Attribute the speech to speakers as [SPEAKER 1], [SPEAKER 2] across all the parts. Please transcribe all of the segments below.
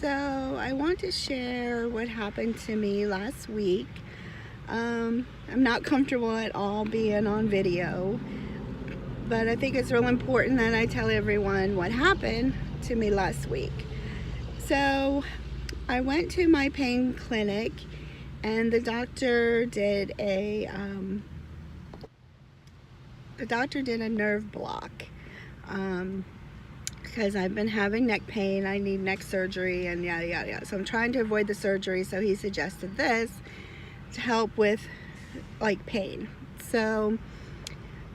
[SPEAKER 1] So I want to share what happened to me last week. I'm not comfortable at all being on video, but I think it's real important that I tell everyone what happened to me last week. So I went to my pain clinic and the doctor did a nerve block. Because I've been having neck pain, I need neck surgery and yada yada yada. So I'm trying to avoid the surgery, so he suggested this to help with like pain. So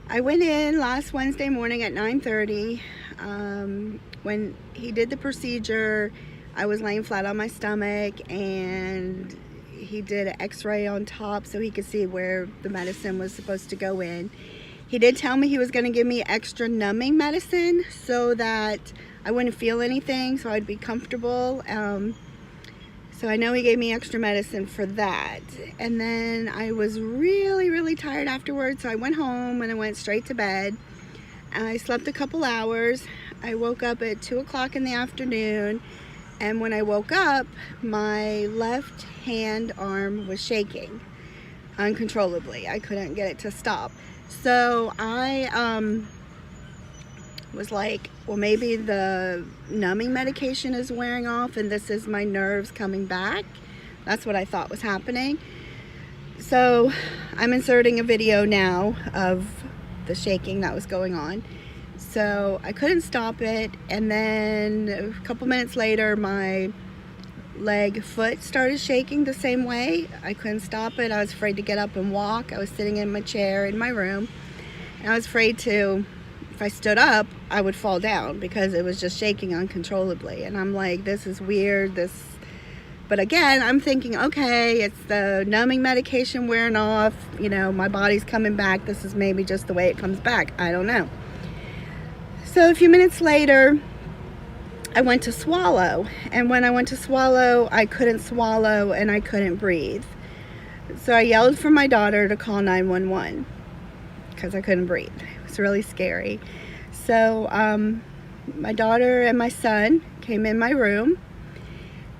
[SPEAKER 1] I went in last Wednesday morning at 9:30. When he did the procedure, I was laying flat on my stomach and he did an x-ray on top so he could see where the medicine was supposed to go in. He did tell me he was going to give me extra numbing medicine so that I wouldn't feel anything, so I'd be comfortable. So I know he gave me extra medicine for that. And then I was really tired afterwards, so I went home and I went straight to bed. I slept a couple hours. I woke up at 2 o'clock in the afternoon, and when I woke up, my left hand arm was shaking uncontrollably. I couldn't get it to stop. So I was like, well, maybe the numbing medication is wearing off and this is my nerves coming back. That's what I thought was happening. So I'm inserting a video now of the shaking that was going on. So I couldn't stop it, and then a couple minutes later my foot started shaking the same way. I couldn't stop it. I was afraid to get up and walk. I was sitting in my chair in my room, and I was afraid to, if I stood up, I would fall down because it was just shaking uncontrollably. And I'm like, this is weird. But again, I'm thinking, okay, it's the numbing medication wearing off. You know, my body's coming back. This is maybe just the way it comes back. I don't know. So a few minutes later, I went to swallow, and when I went to swallow, I couldn't swallow and I couldn't breathe. So I yelled for my daughter to call 911 because I couldn't breathe. It was really scary. So my daughter and my son came in my room,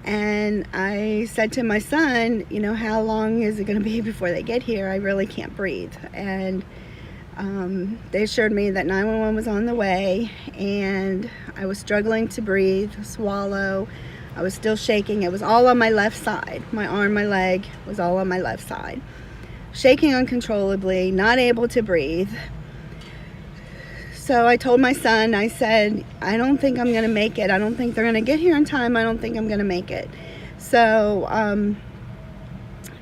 [SPEAKER 1] and I said to my son, you know, how long is it going to be before they get here? I really can't breathe. And they assured me that 911 was on the way, and I was struggling to breathe, swallow. I was still shaking. It was all on my left side. My arm, my leg was all on my left side. Shaking uncontrollably, not able to breathe. So I told my son, I said, I don't think I'm going to make it. I don't think they're going to get here in time. I don't think I'm going to make it. So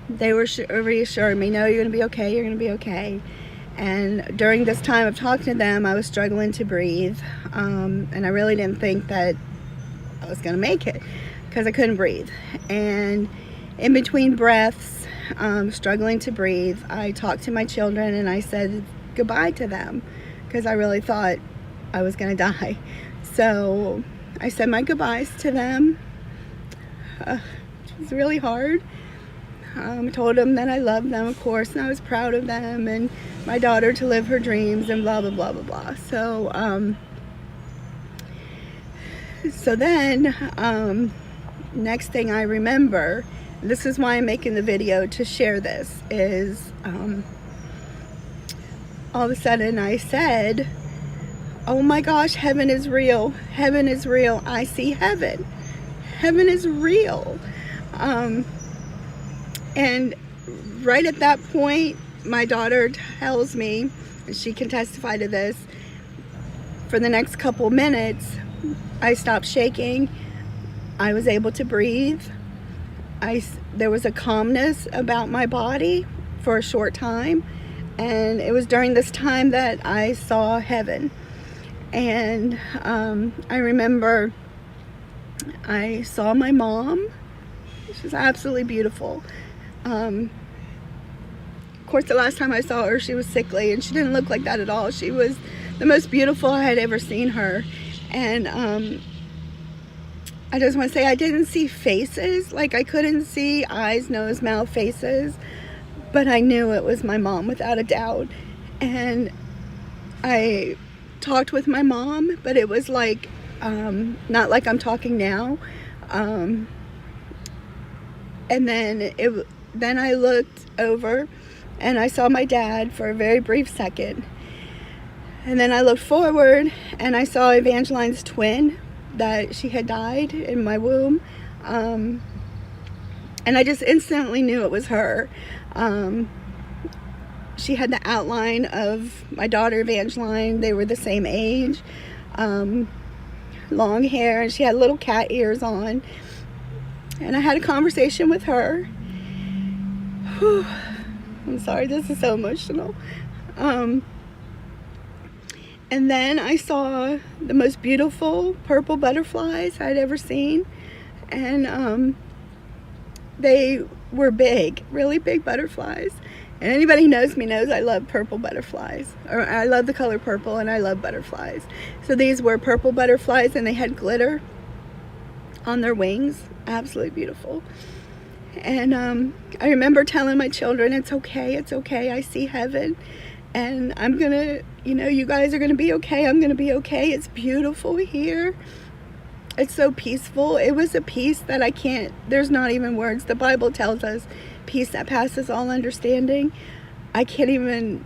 [SPEAKER 1] they were reassuring me, no, you're going to be okay. You're going to be okay. And during this time of talking to them, I was struggling to breathe, and I really didn't think that I was going to make it because I couldn't breathe. And in between breaths, struggling to breathe, I talked to my children and I said goodbye to them because I really thought I was going to die. So I said my goodbyes to them. It was really hard. I told them that I loved them, of course, and I was proud of them, and my daughter to live her dreams, and blah, blah, blah, blah, blah. So then, next thing I remember, this is why I'm making the video to share this, is all of a sudden I said, oh my gosh, heaven is real. Heaven is real. I see heaven. Heaven is real. And right at that point, my daughter tells me, and she can testify to this, for the next couple minutes, I stopped shaking. I was able to breathe. There was a calmness about my body for a short time. And it was during this time that I saw heaven. And I remember I saw my mom. She was absolutely beautiful. Of course, the last time I saw her, she was sickly, and she didn't look like that at all. She was the most beautiful I had ever seen her. And I just want to say I didn't see faces. Like, I couldn't see eyes, nose, mouth, faces. But I knew it was my mom without a doubt. And I talked with my mom, but it was like, not like I'm talking now. And then I looked over and I saw my dad for a very brief second. And then I looked forward and I saw Evangeline's twin, that she had died in my womb. And I just instantly knew it was her. She had the outline of my daughter Evangeline. They were the same age. Long hair, and she had little cat ears on. And I had a conversation with her. Whew. I'm sorry, this is so emotional. And then I saw the most beautiful purple butterflies I'd ever seen. And they were big, really big butterflies. And anybody who knows me knows I love purple butterflies. Or I love the color purple and I love butterflies. So these were purple butterflies and they had glitter on their wings. Absolutely beautiful. And I remember telling my children, it's okay, I see heaven. And I'm gonna, you guys are gonna be okay, I'm gonna be okay. It's beautiful here. It's so peaceful. It was a peace that there's not even words. The Bible tells us peace that passes all understanding. I can't even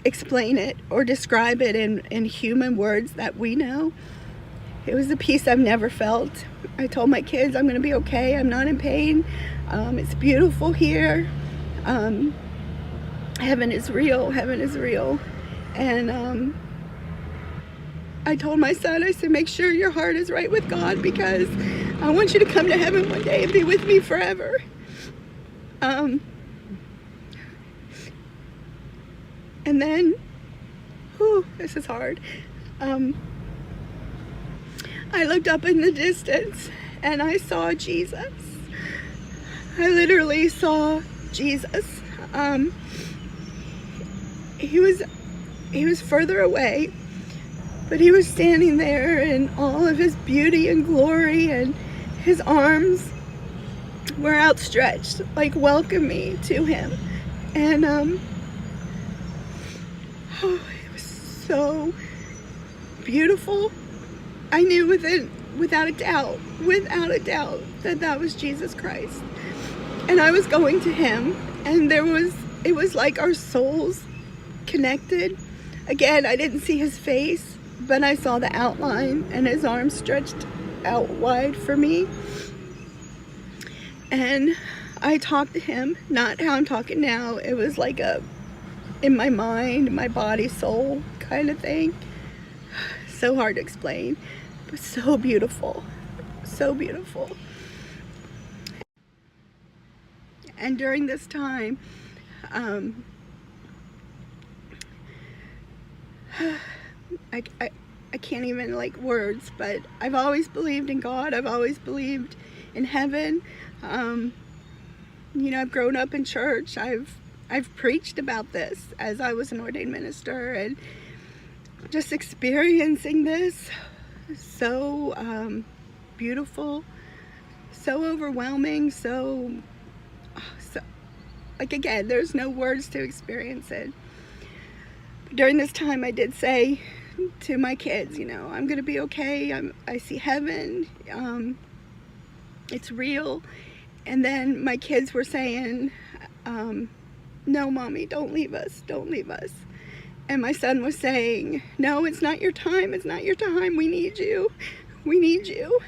[SPEAKER 1] explain it or describe it in human words that we know. It was a peace I've never felt. I told my kids I'm gonna be okay, I'm not in pain. It's beautiful here. Heaven is real, heaven is real. And I told my son, I said, make sure your heart is right with God, because I want you to come to heaven one day and be with me forever. And then, this is hard. I looked up in the distance and I saw Jesus. I literally saw Jesus. He was further away, but he was standing there in all of his beauty and glory, and his arms were outstretched, like welcome me to him. And it was so beautiful. I knew without a doubt that was Jesus Christ. And I was going to him, and it was like our souls connected. Again, I didn't see his face, but I saw the outline and his arms stretched out wide for me. And I talked to him, not how I'm talking now. It was like in my mind, my body, soul kind of thing. So hard to explain, but so beautiful, so beautiful. And during this time, I can't even words, but I've always believed in God. I've always believed in heaven. I've grown up in church. I've preached about this as I was an ordained minister, and just experiencing this, so beautiful, so overwhelming, so again, there's no words to experience it. But during this time, I did say to my kids, I'm gonna be okay. I see heaven. It's real. And then my kids were saying, no, Mommy, don't leave us, don't leave us. And my son was saying, no, it's not your time, it's not your time, we need you, we need you.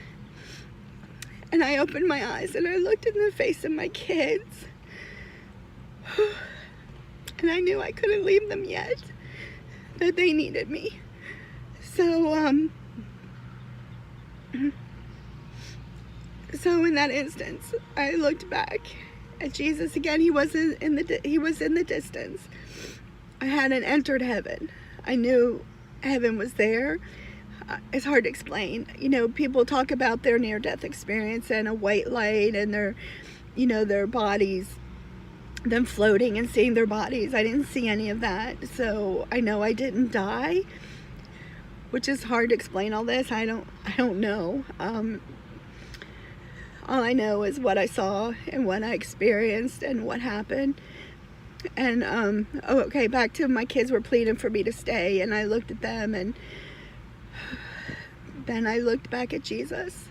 [SPEAKER 1] And I opened my eyes and I looked in the face of my kids, and I knew I couldn't leave them yet, that they needed me. So in that instance, I looked back at Jesus again. He was in the distance. I hadn't entered heaven. I knew heaven was there. It's hard to explain. People talk about their near-death experience and a white light and their bodies, them floating and seeing their bodies. I didn't see any of that. So I know I didn't die, which is hard to explain all this. I don't know. All I know is what I saw and what I experienced and what happened. And okay, back to my kids were pleading for me to stay, and I looked at them, and then I looked back at Jesus.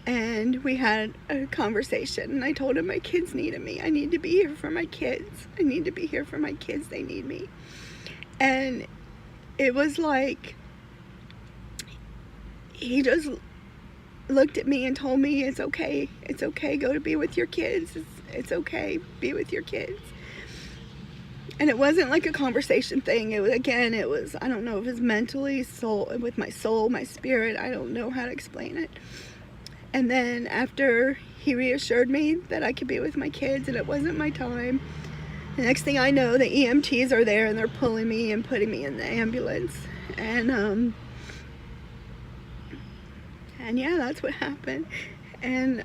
[SPEAKER 1] And we had a conversation, and I told him my kids needed me. I need to be here for my kids. I need to be here for my kids. They need me. And it was like he just looked at me and told me, it's okay. It's okay. Go to be with your kids. It's okay. Be with your kids. And it wasn't like a conversation thing. It was, again, it was, I don't know if it's mentally, with my soul, my spirit. I don't know how to explain it. And then after he reassured me that I could be with my kids and it wasn't my time, the next thing I know, the EMTs are there and they're pulling me and putting me in the ambulance. And yeah, that's what happened. And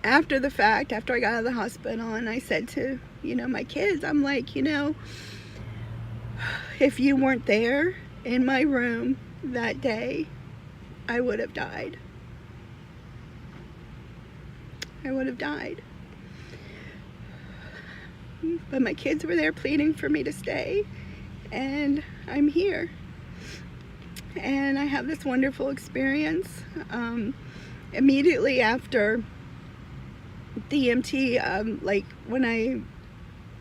[SPEAKER 1] after the fact, after I got out of the hospital, and I said to, my kids, I'm like, if you weren't there in my room that day, I would have died. I would have died. But my kids were there pleading for me to stay, and I'm here. And I have this wonderful experience. Immediately after the EMT, like when I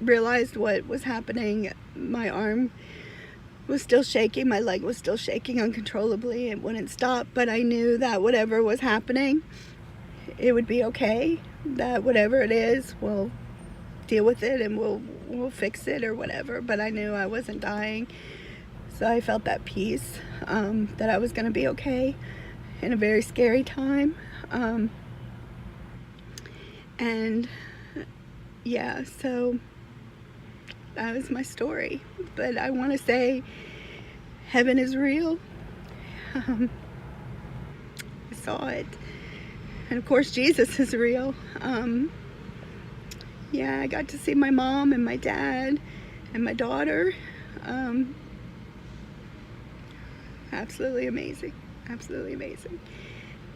[SPEAKER 1] realized what was happening, my arm was still shaking, my leg was still shaking uncontrollably. It wouldn't stop, but I knew that whatever was happening, it would be okay. That whatever it is, we'll deal with it and we'll fix it or whatever. But I knew I wasn't dying, so I felt that peace, that I was going to be okay in a very scary time. And yeah, so that was my story. But I want to say heaven is real. I saw it. And of course Jesus is real. Yeah, I got to see my mom and my dad and my daughter. Absolutely amazing. Absolutely amazing.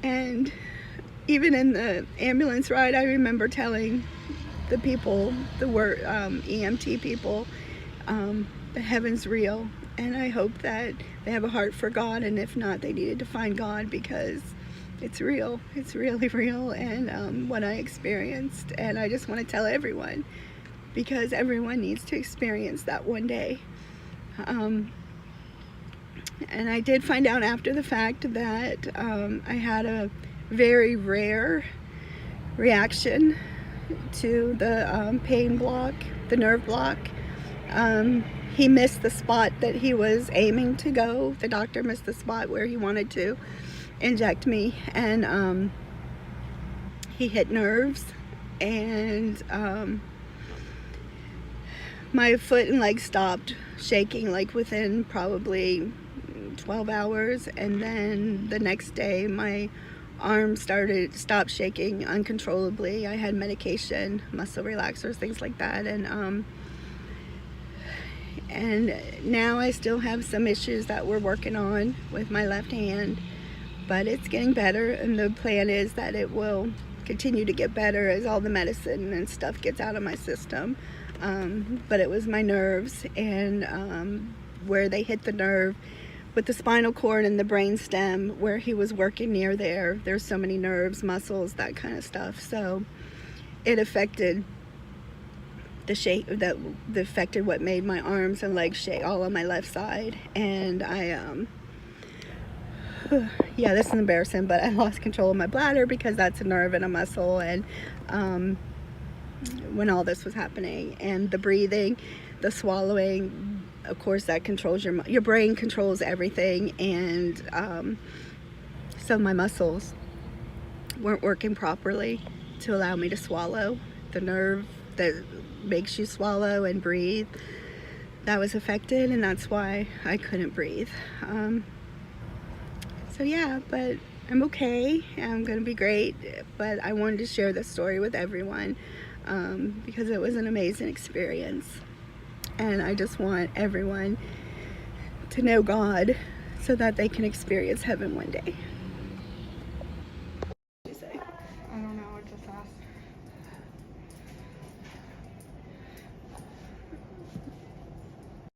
[SPEAKER 1] And even in the ambulance ride, I remember telling the people, the EMT people, that heaven's real. And I hope that they have a heart for God, and if not, they needed to find God, because it's real. It's really real, and what I experienced. And I just want to tell everyone, because everyone needs to experience that one day. And I did find out after the fact that I had a very rare reaction to the pain block, the nerve block. He missed the spot that he was aiming to go. The doctor missed the spot where he wanted to inject me, and he hit nerves, and my foot and leg stopped shaking like within probably 12 hours, and then the next day my arm stopped shaking uncontrollably. I had medication, muscle relaxers, things like that, and now I still have some issues that we're working on with my left hand, but it's getting better, and the plan is that it will continue to get better as all the medicine and stuff gets out of my system. But it was my nerves, and where they hit the nerve with the spinal cord and the brain stem, where he was working near there's so many nerves, muscles, that kind of stuff. So it affected the shape, that affected what made my arms and legs shake, all on my left side. And I yeah, this is embarrassing, but I lost control of my bladder, because that's a nerve and a muscle, and when all this was happening, and the breathing, the swallowing, of course that controls your brain controls everything. And so my muscles weren't working properly to allow me to swallow. The nerve that makes you swallow and breathe, that was affected, and that's why I couldn't breathe. So yeah, but I'm okay. I'm gonna be great. But I wanted to share this story with everyone, because it was an amazing experience. And I just want everyone to know God so that they can experience heaven one day.